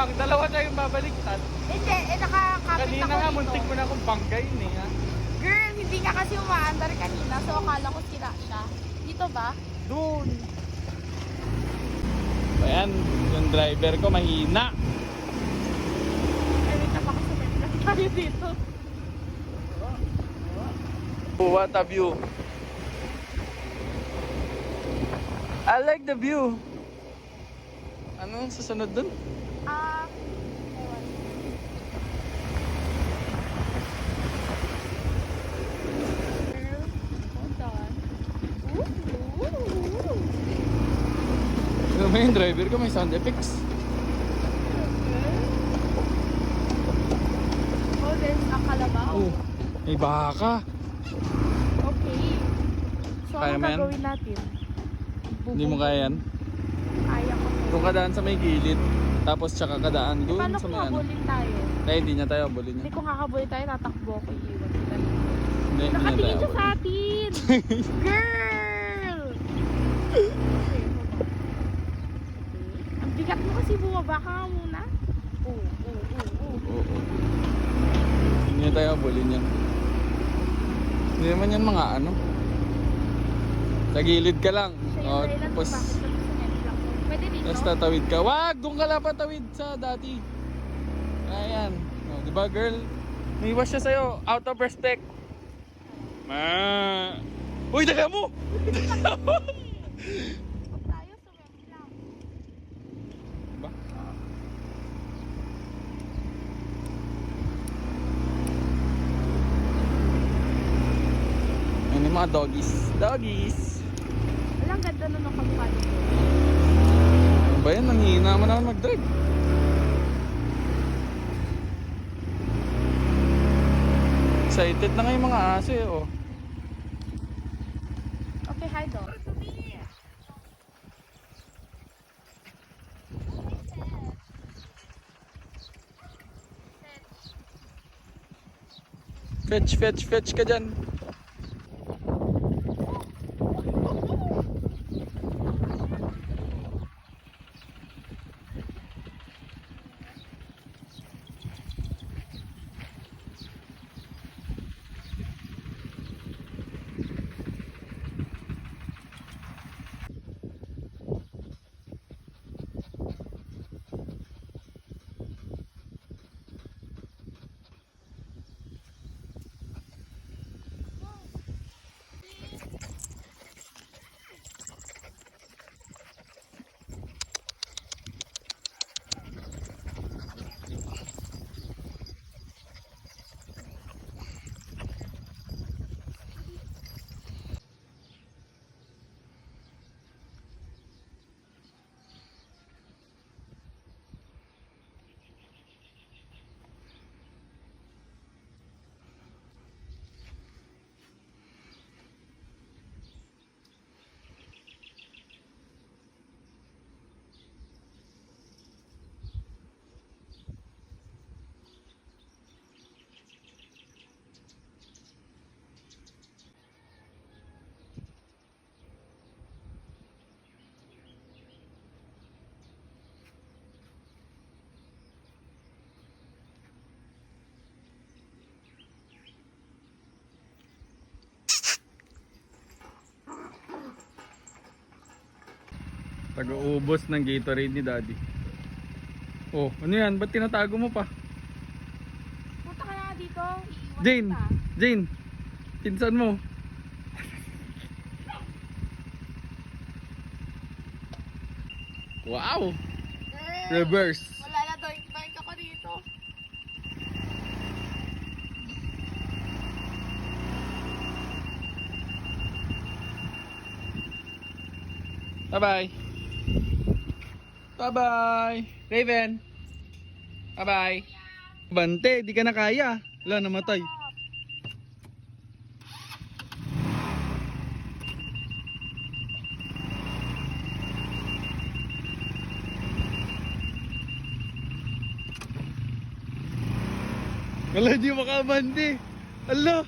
lang, dalawa tayong babaliktad. Hindi, nakakapit Kanina ako nga, dito. muntik mo na akong banggain eh, ha? Girl, hindi nga kasi umaandar kanina, so akala ko sila siya. Dito ba? Doon. Ayan, yung driver ko mahina. Ay, wait na baka sumit lang tayo dito. What a view. I like the view. Ano susunod dun? Ewan. Girl, hold on. Ano ba yung driver ko? May sound effects. Oh, there's a kalabaw. Oh, may baka. Okay. So, Kaya ano mo yan? gagawin natin? Hindi mo kaya yan? Kaya ko. Kung kadaan sa may gilid, tapos tsaka kadaan doon Paano sa kung may ano. habulin tayo? Kaya hindi niya tayo abulin Hindi niya. kung kakabulin tayo, tatakbo ako, iiwan kita. Hindi niya Nakatingin tayo siya sa abulin. atin! Girl! Okay, hold on. Okay. Ang bigat mo kasi bumaba ka nga muna. Oo. Oo. Hindi niya tayo abulin yan. Hindi naman yan mga ano. Sa gilid ka lang. Siya O, yung dahilan kung tapos, bakit kami sumedlak ko. Pwede dito? tapos tatawid ka. Wag! Doon ka lang patawid sa dati. Ayan. O, diba girl? May iwas siya sa'yo. Out of respect. Ma. Uy, daga mo! Huwag tayo sumedlak. Diba? Ayan yung mga doggies. Doggies! Walang ganda na ng kamukha dito. Ano ba yan? Nanghihina mo naman mag-drive. Excited na nga yung mga aso eh, oh. Okay, hi dog. Fetch ka dyan. Taga-ubos ng Gatorade ni Daddy. Oh, ano yan? Ba't tinatago mo pa? Punta ka na dito. Iiwan Jane! kita. Jane! Pinsan mo. Wow! Girl, Reverse. wala na doink ako dito. Bye-bye. Bye-bye. Raven. Bye-bye. Bante, di ka na kaya. Wala, namatay. Wala, di makabante. Ala.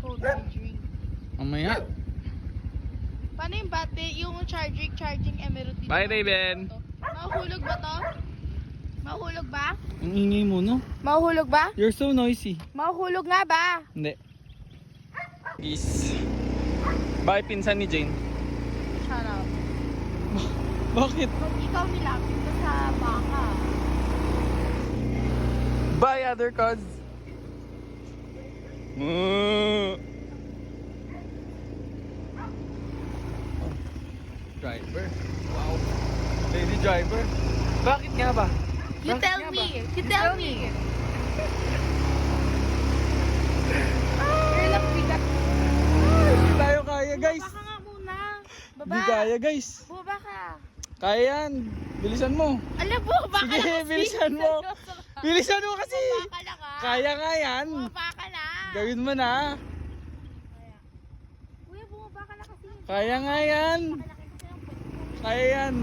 Cold drink. Mamaya. Paano yung bate? Yung charging emerald dito? Bye, Raven. Mahuhulog ba to? Mahuhulog ba? Ang ingay mo, no? Mahuhulog ba? You're so noisy. Mahuhulog nga ba? Hindi. Is. Bye, pinsan ni Jane. Shut up. Bakit? Kung ikaw nilapit ka sa baka. Bye, other cuz. Driver. Wow. Lady driver. Bakit nga ba? You Bakit tell nga me. ba? You tell me. Girl, ang bigat. Hindi tayo kaya, guys. Bumaba ka nga muna. Baba. Hindi kaya, guys. Bumaba ka. Kaya yan. Bilisan mo. Alam, bumaba ka Sige, na kasi. bilisan mo. Bilisan mo kasi. Bumaba ka na ka. Kaya nga yan. Bumaba ka na. Gawin mo na. Kuya, bumaba ka na kasi. Kaya nga yan. Malaki kasi ang puwet mo. Kaya yan.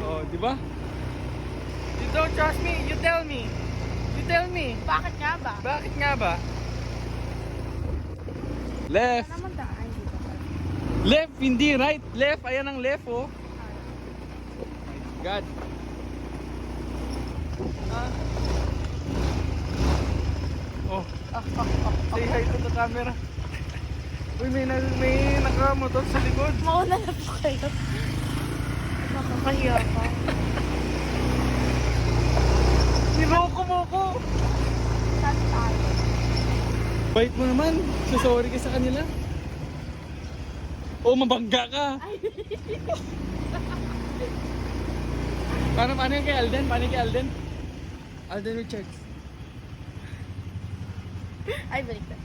Oh, di ba? You don't trust me. You tell me. You tell me. Bakit nga ba? Bakit nga ba? Left. Naman daan dito. Left, hindi right. Left. Ayan ang left, oh. God. Ah. Oh. Say hi to the camera. Uy, may nakamotor sa likod. Mauna na po kayo. Nakakahiya ka. Niloko mo ko. Saan tayo? Bait mo naman. So sorry ka sa kanila. Oh, mabangga ka. Paano yung kay Alden? Paano yung kay Alden? Alden Richards. Ay, balik na.